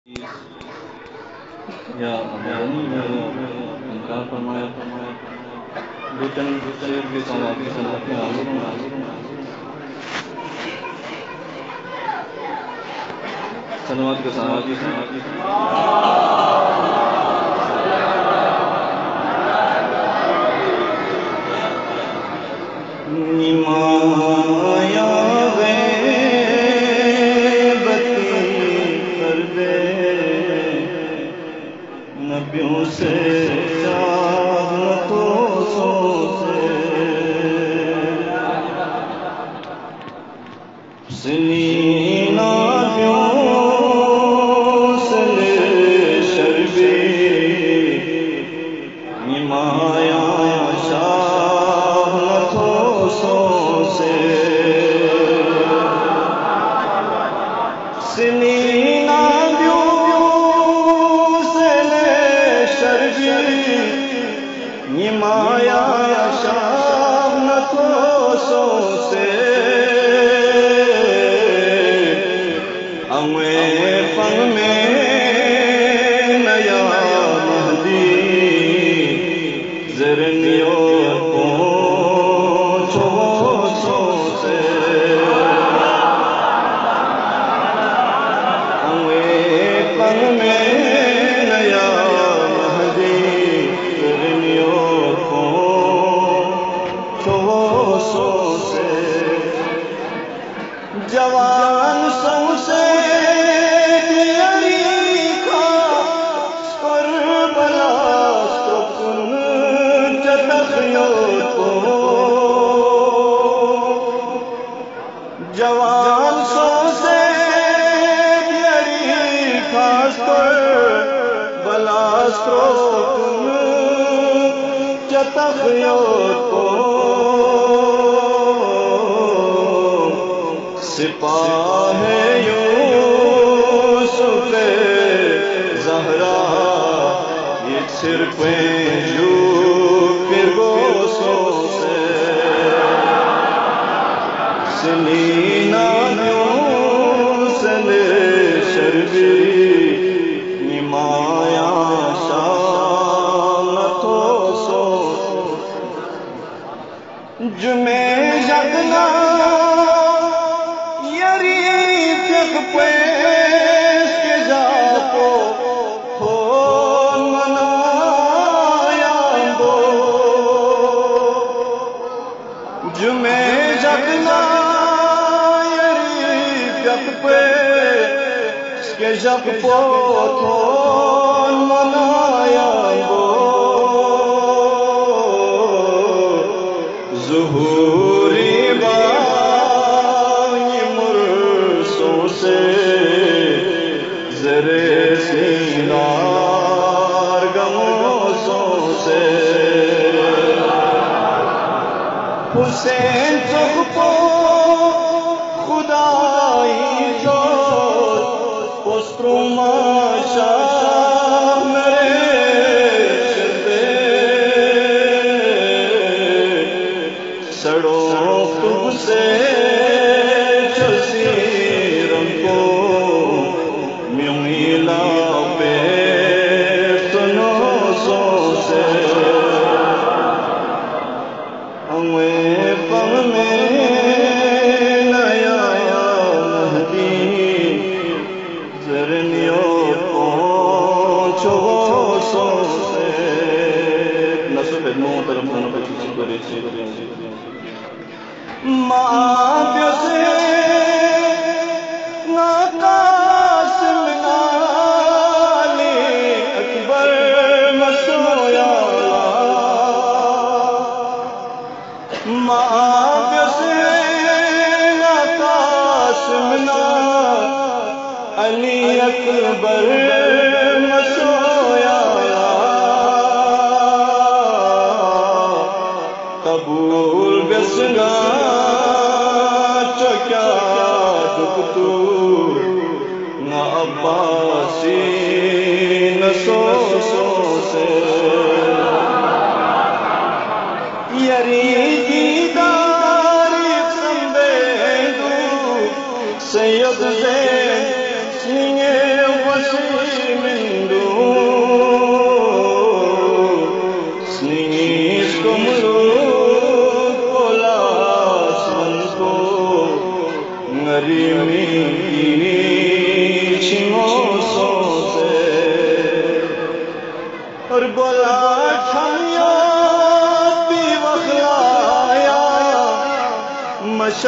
یا انکار فرمایا دو چند شعر کے ساتھ کی سنت میں حاضر ہوں سنوات کے ساتھ نبیوں سے جوان سو سے جوان سو سے خاص پر بلاسترو چتخیو کو سپاہ یوسف زہرا یہ سر پہ جو پھر گوسوں سے سنینا سن شربی نمایا شامتو سو جمع جگنا جب پوتھون منایا گو ظہوری بانی مرسوں سے زرے سینار گموسوں سے حسین چک پو خدائی جو ماشا میرے شدے سڑو تم سے چسی رنگو میلا پہ سنو سو سے ہمیں پم میں ماں پیسے ناقاسم نالی اکبر مسویا ماں پیسے ناقاسم نالی اکبر مسویا قبول بسنا چکیا دکتو نہ عباسی نسو سو سے یری دیداری سمبیدو سید زین سنگے وسیع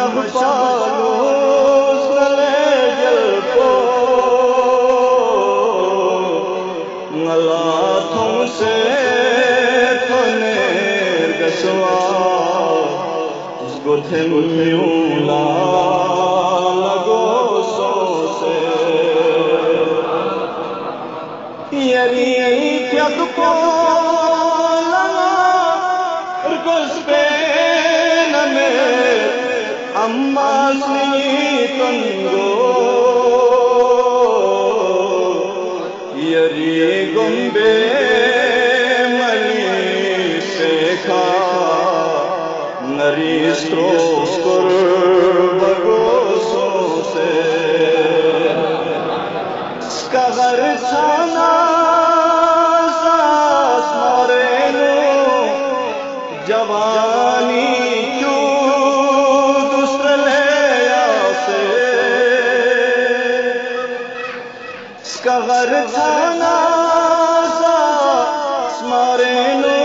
شب پالوس نلے جل کو نلا تم سے تھنیر گسوا گتھے میولا لگو سو سے یری کیت کو لگا رکس پہ نمے اما سنی تنگو یری گمبے ملی سیکھا نریستروس کر بگوسوں سے سکغر چھانا ساس مارینو جوانی کیوں دوسر لیا سے سکغر چھانا ساس مارینو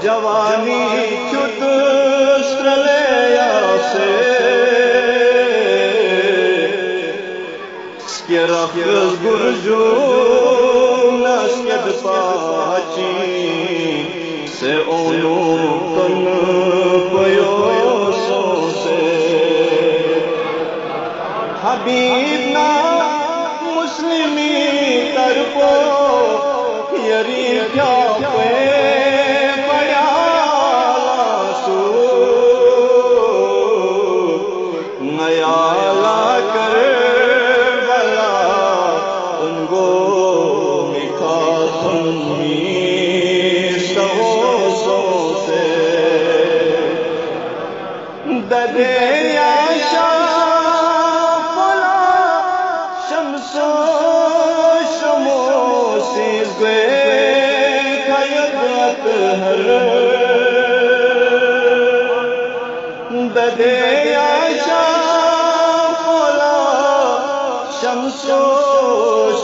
جوانی کیوں دوسر لیا سے رخص گرجو نسکت پاچی سے اونو تن پیو سو سے حبیب نا مسلمی طرفو یری کیا پہ پڑیا سو نیالا کر دریا شافلا شمسو شموسی گئے خیدت ہر دریا شافلا شمسو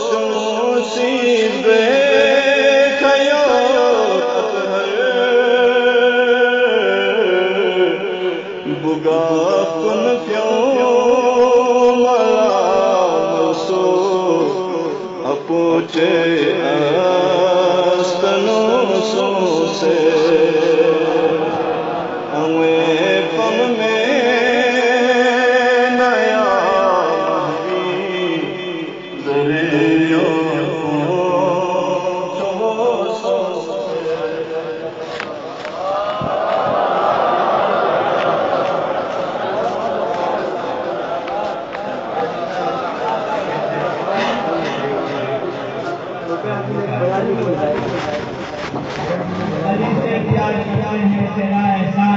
شموسی گئے خیدت ہر بگا کن پیوں ملا مسو اپوچے استنوں سو سے ہمیں پم میں نیا مہدی دریا علی سے کیا ہے تیرا احسان